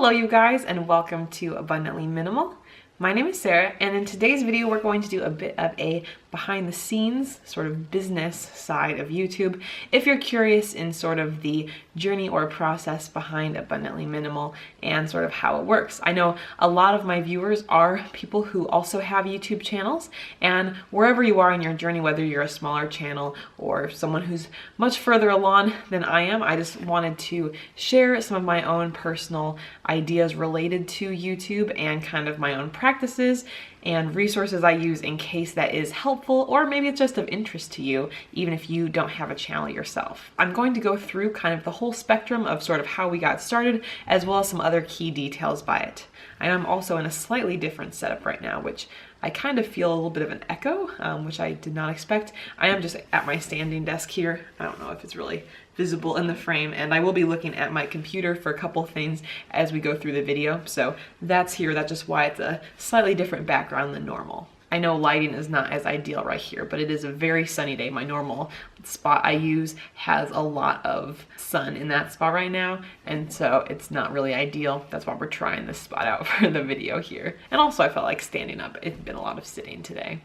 Hello you guys, and welcome to Abundantly Minimal. My name is Sarah, and in today's video we're going to do a bit of a behind the scenes sort of business side of YouTube. If you're curious in sort of the journey or process behind Abundantly Minimal and sort of how it works. I know a lot of my viewers are people who also have YouTube channels, and wherever you are in your journey, whether you're a smaller channel or someone who's much further along than I am, I just wanted to share some of my own personal ideas related to YouTube and kind of my own practices and resources I use in case that is helpful, or maybe it's just of interest to you, even if you don't have a channel yourself. I'm going to go through kind of the whole spectrum of sort of how we got started, as well as some other key details by it. I am also in a slightly different setup right now, which I kind of feel a little bit of an echo, which I did not expect. I am just at my standing desk here. I don't know if it's really visible in the frame, and I will be looking at my computer for a couple things as we go through the video. So that's here. That's just why it's a slightly different background than normal. I know lighting is not as ideal right here, but it is a very sunny day. My normal spot I use has a lot of sun in that spot right now, and so it's not really ideal. That's why we're trying this spot out for the video here. And also I felt like standing up. It's been a lot of sitting today.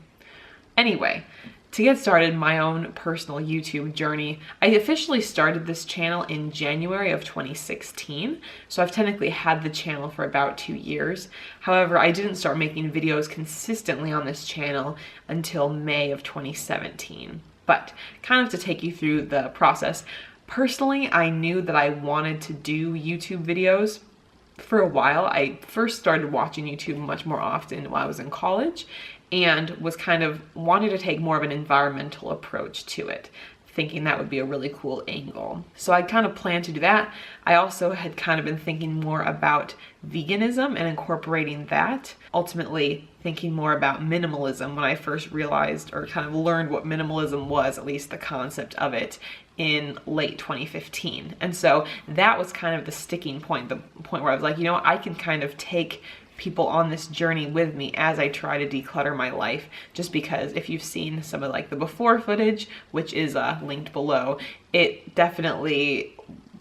Anyway, to get started, my own personal YouTube journey, I officially started this channel in January of 2016, so I've technically had the channel for about 2 years. However, I didn't start making videos consistently on this channel until May of 2017. But kind of to take you through the process, personally, I knew that I wanted to do YouTube videos for a while. I first started watching YouTube much more often while I was in college, and was kind of wanting to take more of an environmental approach to it, thinking that would be a really cool angle. So I kind of planned to do that. I also had kind of been thinking more about veganism and incorporating that. Ultimately thinking more about minimalism when I first realized or kind of learned what minimalism was, at least the concept of it, in late 2015. And so that was kind of the sticking point, the point where I was like, you know, I can kind of take people on this journey with me as I try to declutter my life, just because if you've seen some of like the before footage, which is linked below, it definitely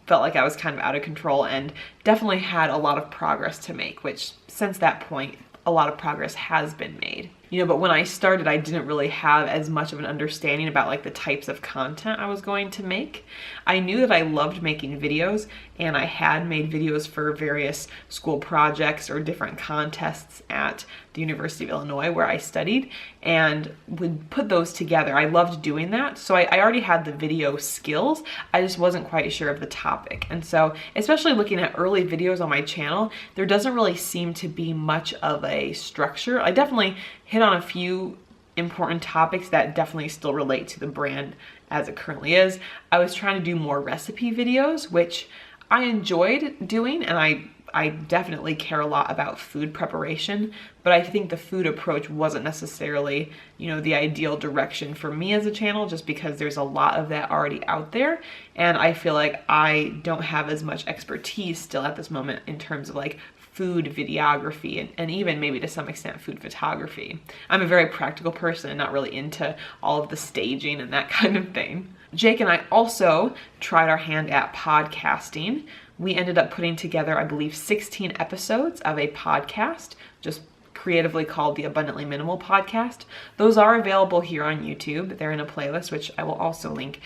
felt like I was kind of out of control and definitely had a lot of progress to make, which since that point, a lot of progress has been made. You know, but when I started, I didn't really have as much of an understanding about like the types of content I was going to make. I knew that I loved making videos, and I had made videos for various school projects or different contests at the University of Illinois where I studied, and would put those together. I loved doing that. So I already had the video skills. I just wasn't quite sure of the topic. And so, especially looking at early videos on my channel, there doesn't really seem to be much of a structure. I definitely hit on a few important topics that definitely still relate to the brand as it currently is. I was trying to do more recipe videos, which I enjoyed doing, and I definitely care a lot about food preparation, but I think the food approach wasn't necessarily, you know, the ideal direction for me as a channel, just because there's a lot of that already out there, and I feel like I don't have as much expertise still at this moment in terms of like food videography and even maybe to some extent food photography. I'm a very practical person and not really into all of the staging and that kind of thing. Jake and I also tried our hand at podcasting. We ended up putting together, I believe, 16 episodes of a podcast, just creatively called the Abundantly Minimal Podcast. Those are available here on YouTube. They're in a playlist, which I will also link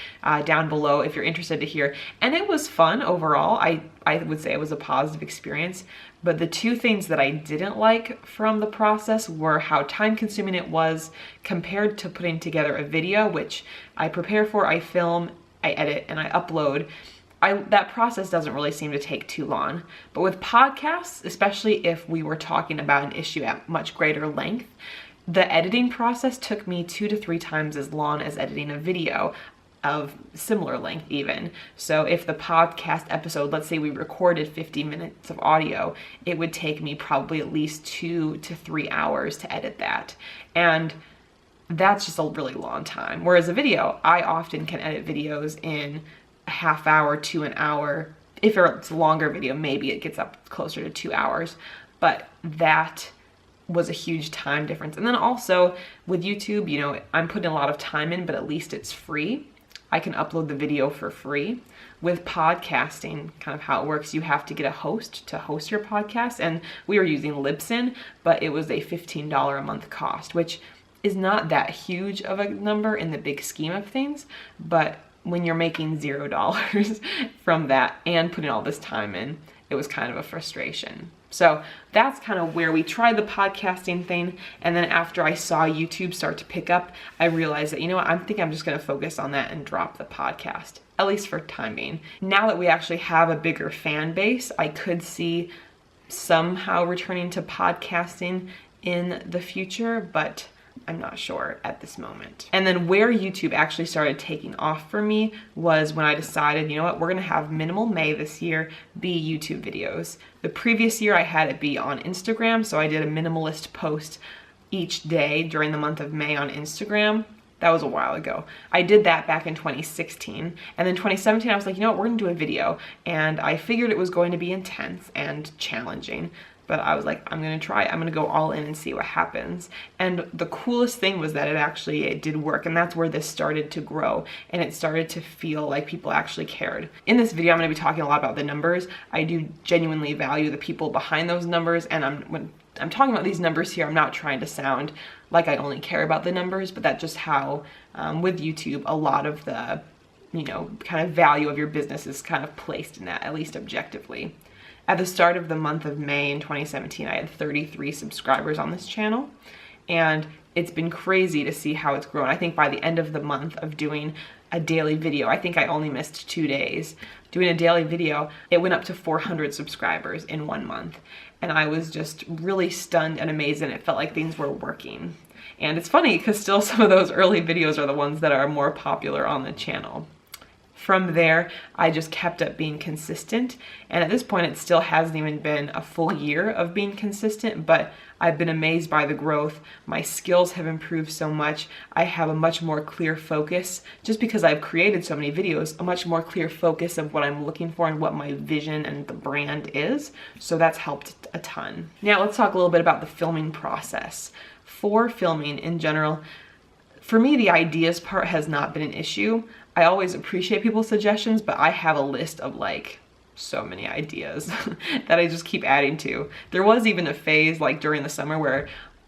down below if you're interested to hear. And it was fun overall. I would say it was a positive experience. But the two things that I didn't like from the process were how time consuming it was compared to putting together a video, which I prepare for, I film, I edit, and I upload. That process doesn't really seem to take too long. But with podcasts, especially if we were talking about an issue at much greater length, the editing process took me 2 to 3 times as long as editing a video of similar length even. So if the podcast episode, let's say we recorded 50 minutes of audio, it would take me probably at least 2 to 3 hours to edit that. And that's just a really long time. Whereas a video, I often can edit videos in a half hour to an hour. If it's a longer video, maybe it gets up closer to 2 hours, but that was a huge time difference. And then also with YouTube, you know, I'm putting a lot of time in, but at least it's free. I can upload the video for free. with podcasting, kind of how it works, you have to get a host to host your podcast. And we were using Libsyn, but it was a $15 a month cost, which is not that huge of a number in the big scheme of things. But when you're making $0 from that and putting all this time in, it was kind of a frustration. So that's kind of where we tried the podcasting thing. And then after I saw YouTube start to pick up, I realized that, you know what, I think I'm just going to focus on that and drop the podcast, at least for time being. Now that we actually have a bigger fan base, I could see somehow returning to podcasting in the future, but I'm not sure at this moment. And then where YouTube actually started taking off for me was when I decided, you know what, we're gonna have Minimal May this year be YouTube videos. The previous year I had it be on Instagram, so I did a minimalist post each day during the month of May on Instagram. That was a while ago. I did that back in 2016. And then 2017, I was like, you know what, we're gonna do a video. And I figured it was going to be intense and challenging. But I was like, I'm gonna try it. I'm gonna go all in and see what happens. And the coolest thing was that it did work. And that's where this started to grow. And it started to feel like people actually cared. In this video, I'm gonna be talking a lot about the numbers. I do genuinely value the people behind those numbers. And when I'm talking about these numbers here, I'm not trying to sound like I only care about the numbers, but that's just how, with YouTube, a lot of the, kind of value of your business is kind of placed in that, at least objectively. At the start of the month of May in 2017, I had 33 subscribers on this channel, and it's been crazy to see how it's grown. I think by the end of the month of doing a daily video, I think I only missed 2 days. Doing a daily video, it went up to 400 subscribers in 1 month. And I was just really stunned and amazed, and it felt like things were working. And it's funny because still some of those early videos are the ones that are more popular on the channel. From there, I just kept up being consistent. And at this point, it still hasn't even been a full year of being consistent, but I've been amazed by the growth. My skills have improved so much. I have a much more clear focus, just because I've created so many videos, a much more clear focus of what I'm looking for and what my vision and the brand is. So that's helped a ton. Now let's talk a little bit about the filming process. For filming in general, for me, the ideas part has not been an issue. I always appreciate people's suggestions, but I have a list of like so many ideas that I just keep adding to. There was even a phase like during the summer where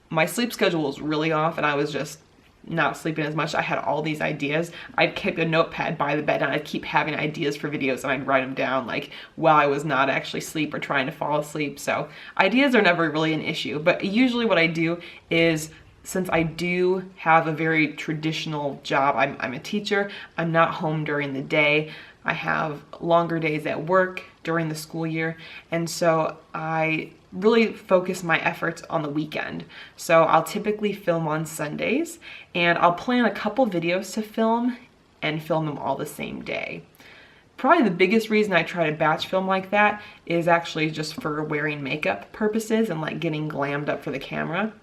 my sleep schedule was really off and I was just not sleeping as much. I had all these ideas. I'd keep a notepad by the bed and I'd keep having ideas for videos and I'd write them down like while I was not actually asleep or trying to fall asleep. So ideas are never really an issue, but usually what I do is, since I do have a very traditional job, I'm a teacher, I'm not home during the day, I have longer days at work during the school year, and so I really focus my efforts on the weekend. So I'll typically film on Sundays, and I'll plan a couple videos to film and film them all the same day. Probably the biggest reason I try to batch film like that is actually just for wearing makeup purposes and like getting glammed up for the camera.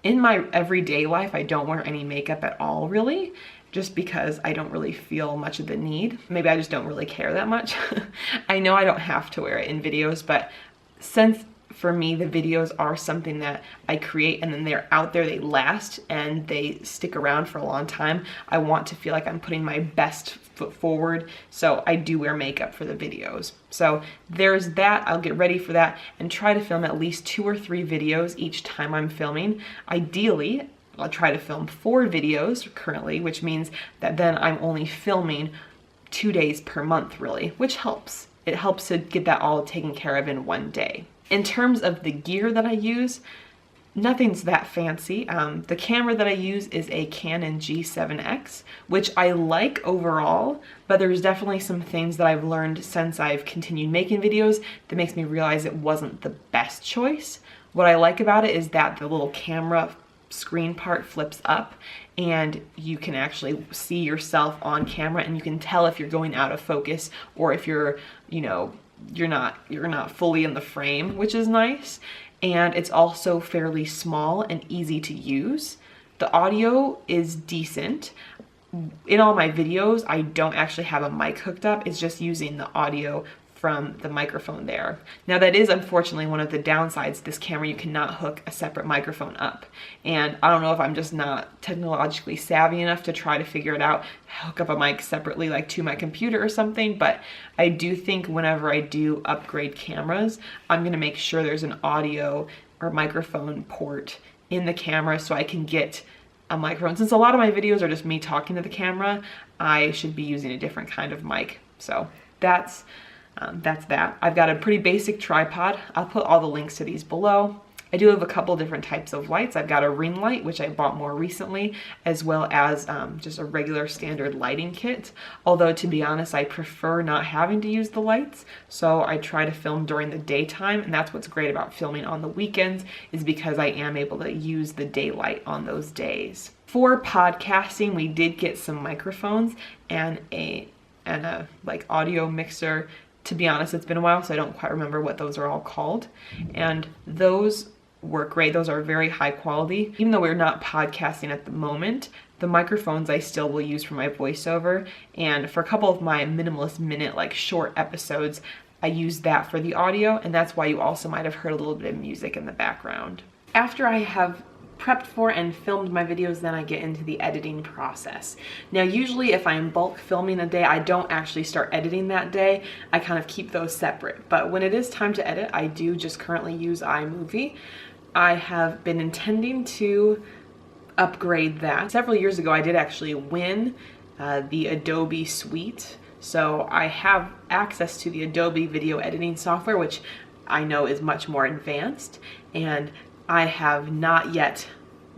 In my everyday life, I don't wear any makeup at all, really, just because I don't really feel much of the need. Maybe I just don't really care that much. I know I don't have to wear it in videos, but since for me, the videos are something that I create and then they're out there, they last and they stick around for a long time, I want to feel like I'm putting my best foot forward. So I do wear makeup for the videos. So there's that. I'll get ready for that and try to film at least 2 or 3 videos each time I'm filming. Ideally, I'll try to film 4 videos currently, which means that then I'm only filming 2 days per month, really, which helps. It helps to get that all taken care of in one day. In terms of the gear that I use, nothing's that fancy. The camera that I use is a Canon G7X, which I like overall, but there's definitely some things that I've learned since I've continued making videos that makes me realize it wasn't the best choice. What I like about it is that the little camera screen part flips up and you can actually see yourself on camera and you can tell if you're going out of focus or if you're, you're not fully in the frame, which is nice. And it's also fairly small and easy to use. The audio is decent. In all my videos, I don't actually have a mic hooked up. It's just using the audio from the microphone there. Now that is unfortunately one of the downsides. This camera, you cannot hook a separate microphone up. And I don't know if I'm just not technologically savvy enough to try to figure it out, hook up a mic separately like to my computer or something, but I do think whenever I do upgrade cameras, I'm gonna make sure there's an audio or microphone port in the camera so I can get a microphone. Since a lot of my videos are just me talking to the camera, I should be using a different kind of mic. So that's that. I've got a pretty basic tripod. I'll put all the links to these below. I do have a couple different types of lights. I've got a ring light, which I bought more recently, as well as just a regular standard lighting kit. Although, to be honest, I prefer not having to use the lights. So I try to film during the daytime, and that's what's great about filming on the weekends, is because I am able to use the daylight on those days. For podcasting, we did get some microphones and a like audio mixer. To be honest, it's been a while, so I don't quite remember what those are all called. And those work great. Those are very high quality. Even though we're not podcasting at the moment, the microphones I still will use for my voiceover. And for a couple of my Minimalist Minute, like short episodes, I use that for the audio. And that's why you also might have heard a little bit of music in the background. After I have prepped for and filmed my videos, then I get into the editing process. Now, usually if I'm bulk filming a day, I don't actually start editing that day. I kind of keep those separate. But when it is time to edit, I do just currently use iMovie. I have been intending to upgrade that. Several years ago, I did actually win the Adobe suite. So I have access to the Adobe video editing software, which I know is much more advanced, and I have not yet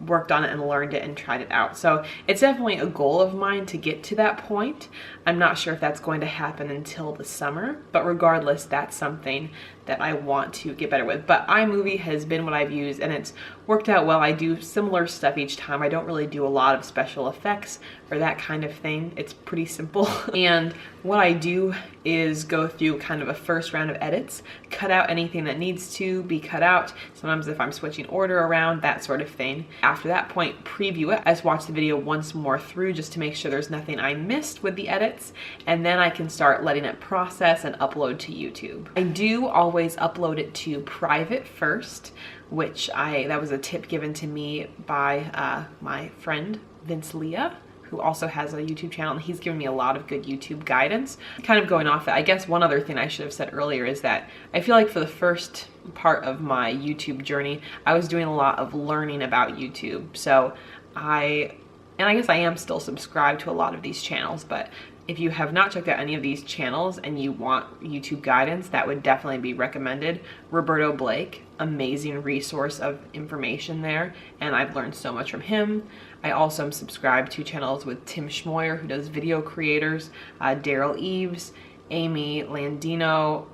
worked on it and learned it and tried it out. So it's definitely a goal of mine to get to that point. I'm not sure if that's going to happen until the summer, but regardless, that's something that I want to get better with. But iMovie has been what I've used, and it's worked out well. I do similar stuff each time. I don't really do a lot of special effects or that kind of thing. It's pretty simple. And what I do is go through kind of a first round of edits, cut out anything that needs to be cut out. Sometimes if I'm switching order around, that sort of thing. After that point, preview it. I just watch the video once more through just to make sure there's nothing I missed with the edits, and then I can start letting it process and upload to YouTube. I do always upload it to private first, which that was a tip given to me by my friend Vince Leah, who also has a YouTube channel, and he's given me a lot of good YouTube guidance. Kind of going off that, I guess one other thing I should have said earlier is that I feel like for the first part of my YouTube journey, I was doing a lot of learning about YouTube. So I guess I am still subscribed to a lot of these channels, but if you have not checked out any of these channels and you want YouTube guidance, that would definitely be recommended. Roberto Blake, amazing resource of information there, and I've learned so much from him. I also am subscribed to channels with Tim Schmoyer, who does video creators, Daryl Eves, Amy Landino,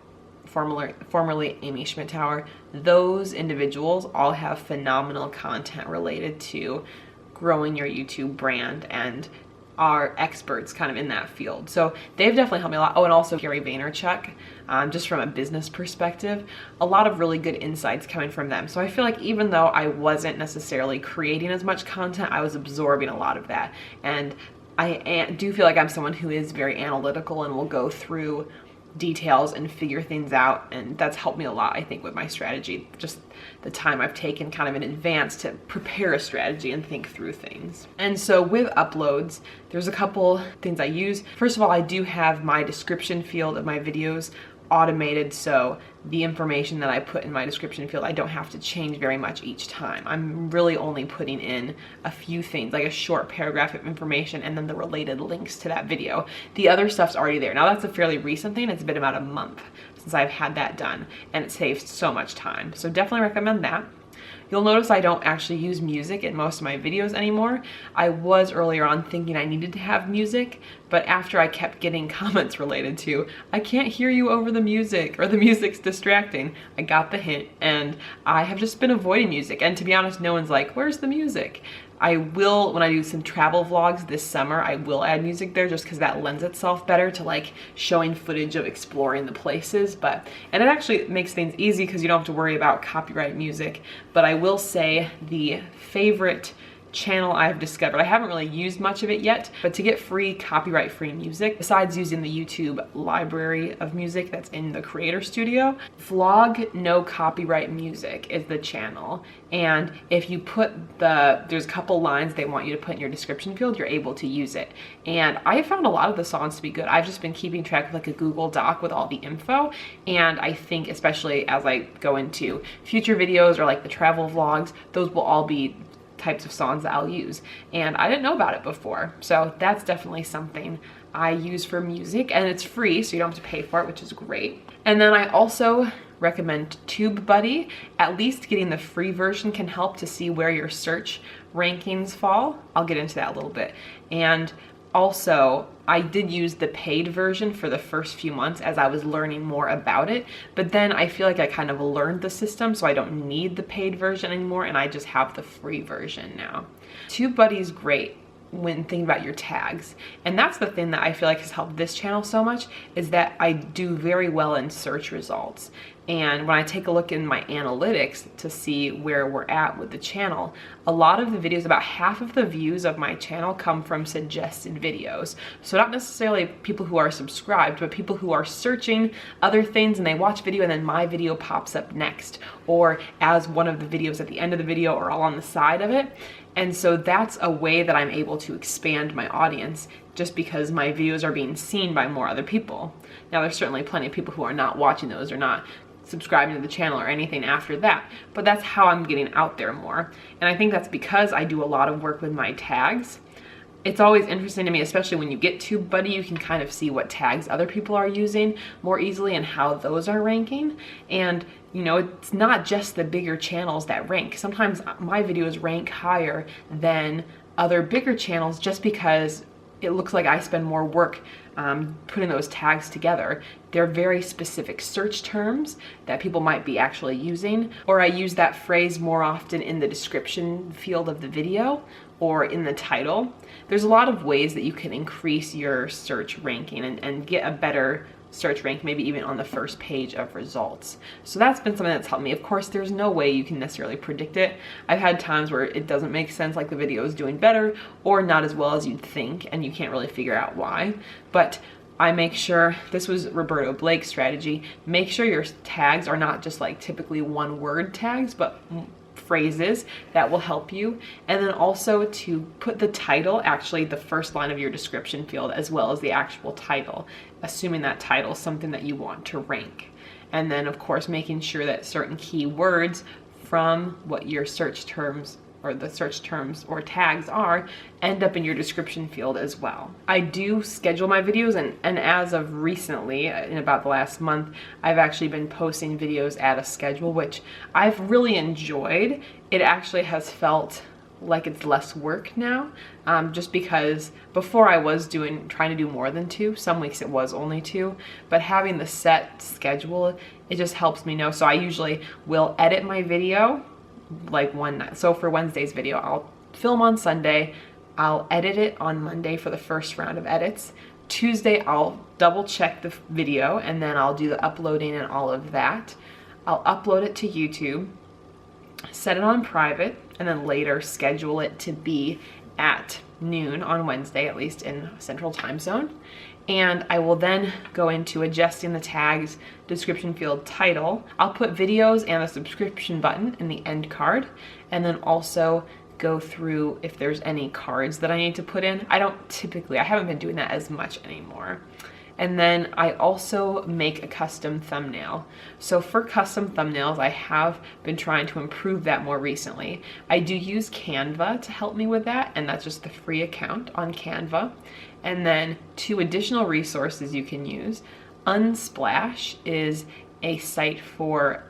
formerly Amy Schmittauer. Those individuals all have phenomenal content related to growing your YouTube brand and are experts kind of in that field. So they've definitely helped me a lot. Oh, and also Gary Vaynerchuk, just from a business perspective, a lot of really good insights coming from them. So I feel like even though I wasn't necessarily creating as much content, I was absorbing a lot of that. And I do feel like I'm someone who is very analytical and will go through details and figure things out, and that's helped me a lot, I think, with my strategy. Just the time I've taken kind of in advance to prepare a strategy and think through things. And so with uploads, there's a couple things I use. First of all, I do have my description field of my videos automated, so the information that I put in my description field, I don't have to change very much each time. I'm really only putting in a few things, like a short paragraph of information and then the related links to that video. The other stuff's already there. Now that's a fairly recent thing. It's been about a month since I've had that done, and it saves so much time. So definitely recommend that. You'll notice I don't actually use music in most of my videos anymore. I was earlier on thinking I needed to have music, but after I kept getting comments related to, I can't hear you over the music, or the music's distracting, I got the hint, and I have just been avoiding music. And to be honest, no one's like, where's the music? I will, when I do some travel vlogs this summer, I will add music there just because that lends itself better to like showing footage of exploring the places. And it actually makes things easy because you don't have to worry about copyright music. But I will say the favorite channel I've discovered. I haven't really used much of it yet, but to get free copyright-free music, besides using the YouTube library of music that's in the Creator Studio, Vlog No Copyright Music is the channel. And if you put there's a couple lines they want you to put in your description field, you're able to use it. And I found a lot of the songs to be good. I've just been keeping track of like a Google Doc with all the info. And I think especially as I go into future videos or like the travel vlogs, those will all be types of songs that I'll use. And I didn't know about it before. So that's definitely something I use for music, and it's free, so you don't have to pay for it, which is great. And then I also recommend TubeBuddy. At least getting the free version can help to see where your search rankings fall. I'll get into that a little bit. And also, I did use the paid version for the first few months as I was learning more about it, but then I feel like I kind of learned the system, so I don't need the paid version anymore, and I just have the free version now. TubeBuddy is great when thinking about your tags, and that's the thing that I feel like has helped this channel so much, is that I do very well in search results. And when I take a look in my analytics to see where we're at with the channel, a lot of the videos, about half of the views of my channel come from suggested videos. So not necessarily people who are subscribed, but people who are searching other things and they watch video and then my video pops up next, or as one of the videos at the end of the video or all on the side of it. And so that's a way that I'm able to expand my audience, just because my videos are being seen by more other people. Now there's certainly plenty of people who are not watching those or not subscribing to the channel or anything after that, but that's how I'm getting out there more. And I think that's because I do a lot of work with my tags. It's always interesting to me, especially when you get TubeBuddy, you can kind of see what tags other people are using more easily and how those are ranking. And you know, it's not just the bigger channels that rank. Sometimes my videos rank higher than other bigger channels just because it looks like I spend more work putting those tags together. They're very specific search terms that people might be actually using, or I use that phrase more often in the description field of the video or in the title. There's a lot of ways that you can increase your search ranking and get a better search rank, maybe even on the first page of results. So that's been something that's helped me. Of course, there's no way you can necessarily predict it. I've had times where it doesn't make sense, like the video is doing better or not as well as you'd think, and you can't really figure out why. But I make sure, this was Roberto Blake's strategy, make sure your tags are not just like typically one word tags, but phrases that will help you. And then also to put the title, actually the first line of your description field, as well as the actual title, assuming that title is something that you want to rank. And then of course making sure that certain keywords from what your search terms or the search terms or tags are end up in your description field as well. I do schedule my videos, and as of recently, in about the last month, I've actually been posting videos at a schedule, which I've really enjoyed. It actually has felt like it's less work now, just because before I was trying to do more than 2. Some weeks it was only 2, but having the set schedule, it just helps me know. So I usually will edit my video like one night. So for Wednesday's video, I'll film on Sunday, I'll edit it on Monday for the first round of edits. Tuesday, I'll double check the video, and then I'll do the uploading and all of that. I'll upload it to YouTube, set it on private, and then later schedule it to be at noon on Wednesday, at least in Central Time Zone. And I will then go into adjusting the tags, description field, title. I'll put videos and the subscription button in the end card, and then also go through if there's any cards that I need to put in. I haven't been doing that as much anymore. And then I also make a custom thumbnail. So for custom thumbnails, I have been trying to improve that more recently. I do use Canva to help me with that, and that's just the free account on Canva. And then 2 additional resources you can use. Unsplash is a site for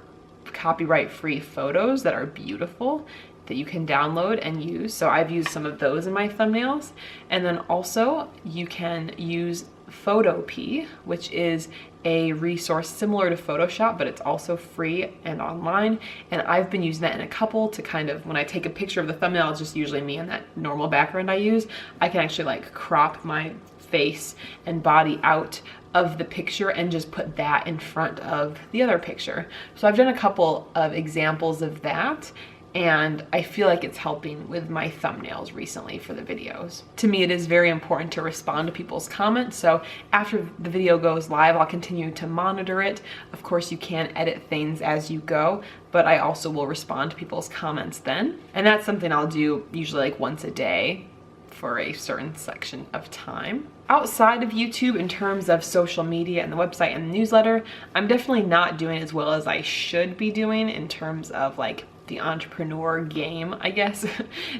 copyright-free photos that are beautiful that you can download and use. So I've used some of those in my thumbnails. And then also you can use Photopea, which is a resource similar to Photoshop, but it's also free and online. And I've been using that in a couple to kind of, when I take a picture of the thumbnail, it's just usually me and that normal background I use. I can actually like crop my face and body out of the picture and just put that in front of the other picture. So I've done a couple of examples of that. and I feel like it's helping with my thumbnails recently for the videos. To me, it is very important to respond to people's comments, so after the video goes live, I'll continue to monitor it. Of course, you can edit things as you go, but I also will respond to people's comments then. And that's something I'll do usually like once a day for a certain section of time. Outside of YouTube, in terms of social media and the website and the newsletter, I'm definitely not doing as well as I should be doing in terms of like the entrepreneur game, I guess,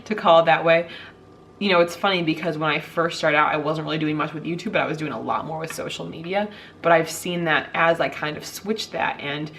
to call it that way. You know, it's funny because when I first started out, I wasn't really doing much with YouTube, but I was doing a lot more with social media. But I've seen that as I kind of switched that and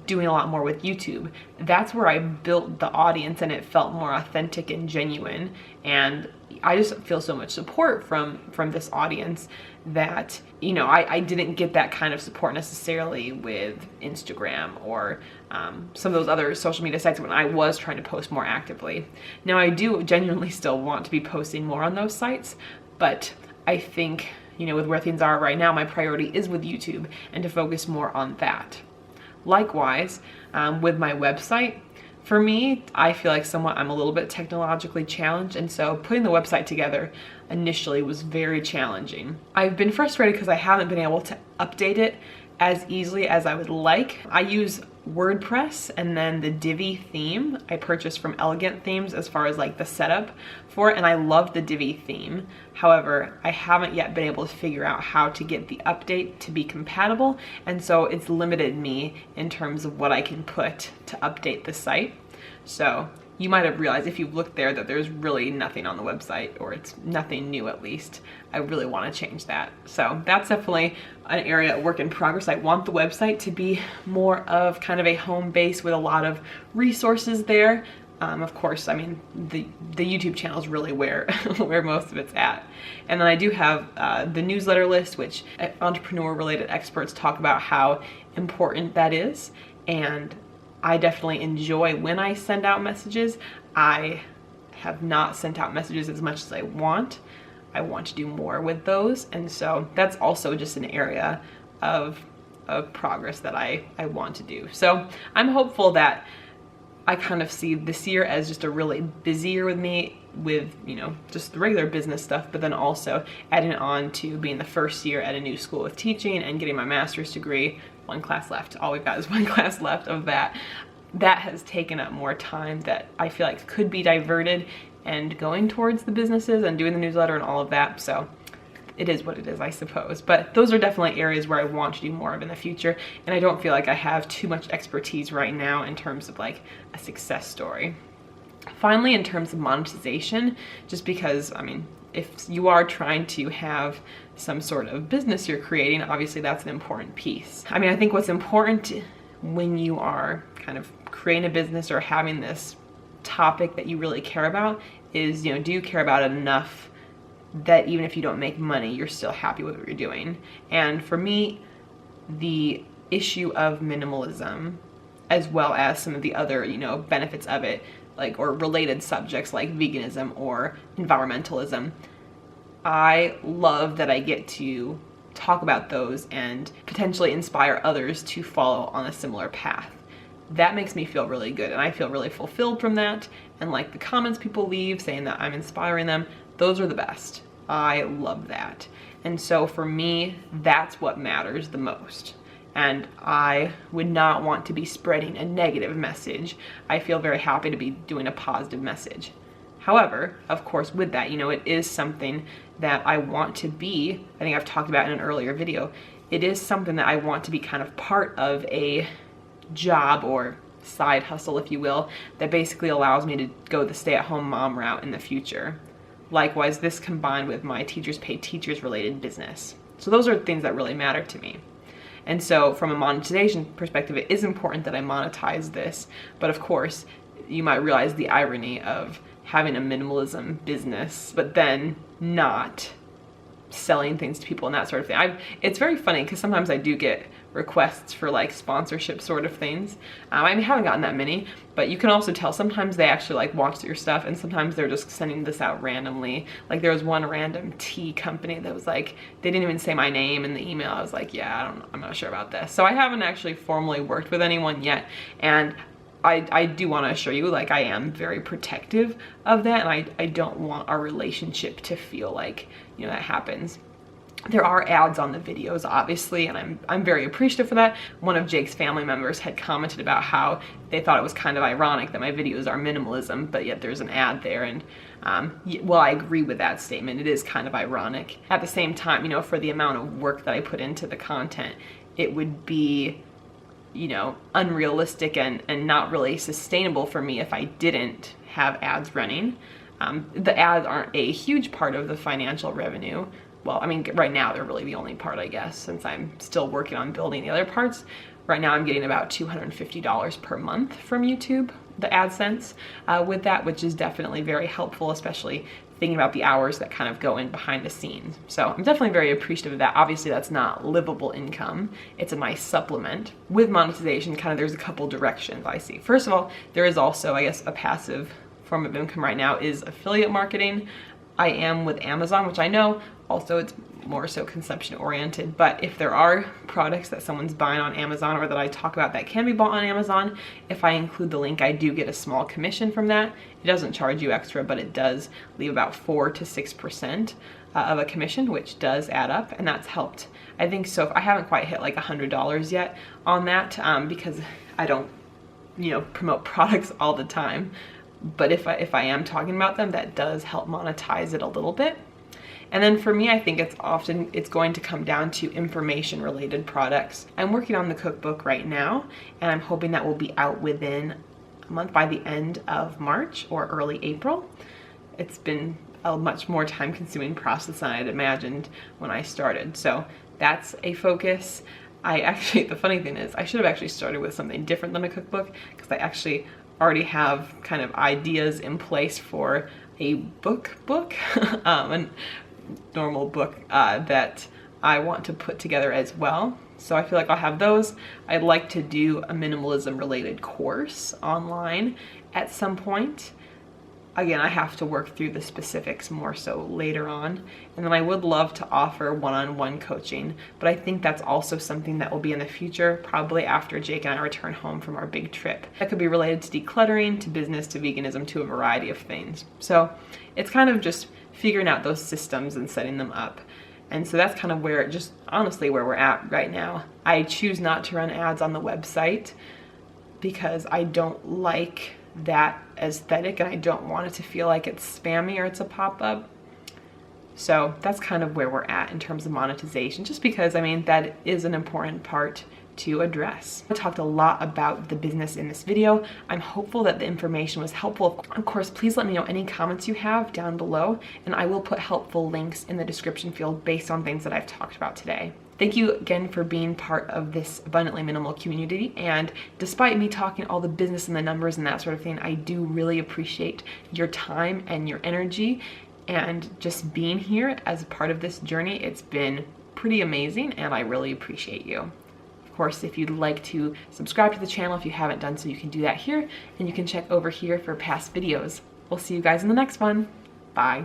doing a lot more with YouTube, that's where I built the audience and it felt more authentic and genuine. And I just feel so much support from this audience that, you know, I didn't get that kind of support necessarily with Instagram or some of those other social media sites when I was trying to post more actively. Now, I do genuinely still want to be posting more on those sites, but I think, you know, with where things are right now, my priority is with YouTube and to focus more on that. Likewise, with my website, for me, I feel like I'm a little bit technologically challenged, and so putting the website together initially was very challenging. I've been frustrated because I haven't been able to update it as easily as I would like. I use WordPress and then the Divi theme I purchased from Elegant Themes as far as like the setup for it, and I love the Divi theme. However, I haven't yet been able to figure out how to get the update to be compatible, and so it's limited me in terms of what I can put to update the site. So you might have realized if you've looked there that there's really nothing on the website, or it's nothing new at least. I really want to change that. So that's definitely an area of work in progress. I want the website to be more of kind of a home base with a lot of resources there. Of course, I mean, the YouTube channel is really where most of it's at. And then I do have the newsletter list, which entrepreneur-related experts talk about how important that is. And I definitely enjoy when I send out messages. I have not sent out messages as much as I want. I want to do more with those. And so that's also just an area of progress that I want to do. So I'm hopeful that I kind of see this year as just a really busy year with me with, you know, just the regular business stuff, but then also adding on to being the first year at a new school of teaching and getting my master's degree. One class left. All we've got is one class left of that. That has taken up more time that I feel like could be diverted and going towards the businesses and doing the newsletter and all of that. So it is what it is, I suppose. But those are definitely areas where I want to do more of in the future. And I don't feel like I have too much expertise right now in terms of like a success story. Finally, in terms of monetization, just because, I mean, if you are trying to have some sort of business you're creating, obviously that's an important piece. I mean, I think what's important when you are kind of creating a business or having this topic that you really care about is, you know, do you care about it enough that even if you don't make money, you're still happy with what you're doing? And for me, the issue of minimalism, as well as some of the other, you know, benefits of it, like, or related subjects like veganism or environmentalism, I love that I get to talk about those and potentially inspire others to follow on a similar path. That makes me feel really good, and I feel really fulfilled from that. And like the comments people leave saying that I'm inspiring them, those are the best. I love that. And so for me, that's what matters the most. And I would not want to be spreading a negative message. I feel very happy to be doing a positive message. However, of course, with that, you know, it is something that I want to be, I think I've talked about in an earlier video, it is something that I want to be kind of part of a job or side hustle, if you will, that basically allows me to go the stay-at-home mom route in the future. Likewise, this combined with my teachers pay teachers related business. So those are things that really matter to me. And so from a monetization perspective, it is important that I monetize this. But of course, you might realize the irony of having a minimalism business, but then not selling things to people and that sort of thing. It's very funny because sometimes I do get requests for like sponsorship sort of things. I haven't gotten that many, but you can also tell sometimes they actually like watch your stuff, and sometimes they're just sending this out randomly. Like there was one random tea company that was like, they didn't even say my name in the email. I was like, yeah, I'm not sure about this. So I haven't actually formally worked with anyone yet, and I do want to assure you, like, I am very protective of that, and I don't want our relationship to feel like, you know, that happens. There are ads on the videos, obviously, and I'm very appreciative for that. One of Jake's family members had commented about how they thought it was kind of ironic that my videos are minimalism, but yet there's an ad there, and well, I agree with that statement. It is kind of ironic. At the same time, you know, for the amount of work that I put into the content, it would be, you know, unrealistic and not really sustainable for me if I didn't have ads running. The ads aren't a huge part of the financial revenue. Well, I mean, right now they're really the only part, I guess, since I'm still working on building the other parts. Right now I'm getting about $250 per month from YouTube, the AdSense, with that, which is definitely very helpful, especially thinking about the hours that kind of go in behind the scenes. So I'm definitely very appreciative of that. Obviously that's not livable income. It's a nice supplement. With monetization, kind of there's a couple directions I see. First of all, there is also, I guess, a passive form of income right now is affiliate marketing. I am with Amazon, which I know also it's more so consumption oriented, but if there are products that someone's buying on Amazon or that I talk about that can be bought on Amazon, if I include the link, I do get a small commission from that. It doesn't charge you extra, but it does leave about 4 to 6% of a commission, which does add up, and that's helped. I think so. I haven't quite hit like $100 yet on that because I don't, you know, promote products all the time. But if I am talking about them, that does help monetize it a little bit. And then for me, I think it's going to come down to information related products. I'm working on the cookbook right now, and I'm hoping that will be out within a month, by the end of March or early April. It's been a much more time consuming process than I had imagined when I started. So that's a focus. The funny thing is I should have actually started with something different than a cookbook, because I actually already have kind of ideas in place for a book, a normal book that I want to put together as well. So I feel like I'll have those. I'd like to do a minimalism related course online at some point. Again, I have to work through the specifics more so later on. And then I would love to offer one-on-one coaching, but I think that's also something that will be in the future, probably after Jake and I return home from our big trip. That could be related to decluttering, to business, to veganism, to a variety of things. So it's kind of just figuring out those systems and setting them up. And so that's kind of where, just honestly where we're at right now. I choose not to run ads on the website because I don't like that aesthetic, and I don't want it to feel like it's spammy or it's a pop-up. So that's kind of where we're at in terms of monetization, just because, I mean, that is an important part to address. I talked a lot about the business in this video. I'm hopeful that the information was helpful. Of course, please let me know any comments you have down below, and I will put helpful links in the description field based on things that I've talked about today. Thank you again for being part of this Abundantly Minimal community, and despite me talking all the business and the numbers and that sort of thing, I do really appreciate your time and your energy and just being here as a part of this journey. It's been pretty amazing, and I really appreciate you. Of course, if you'd like to subscribe to the channel if you haven't done so, you can do that here, and you can check over here for past videos. We'll see you guys in the next one. Bye.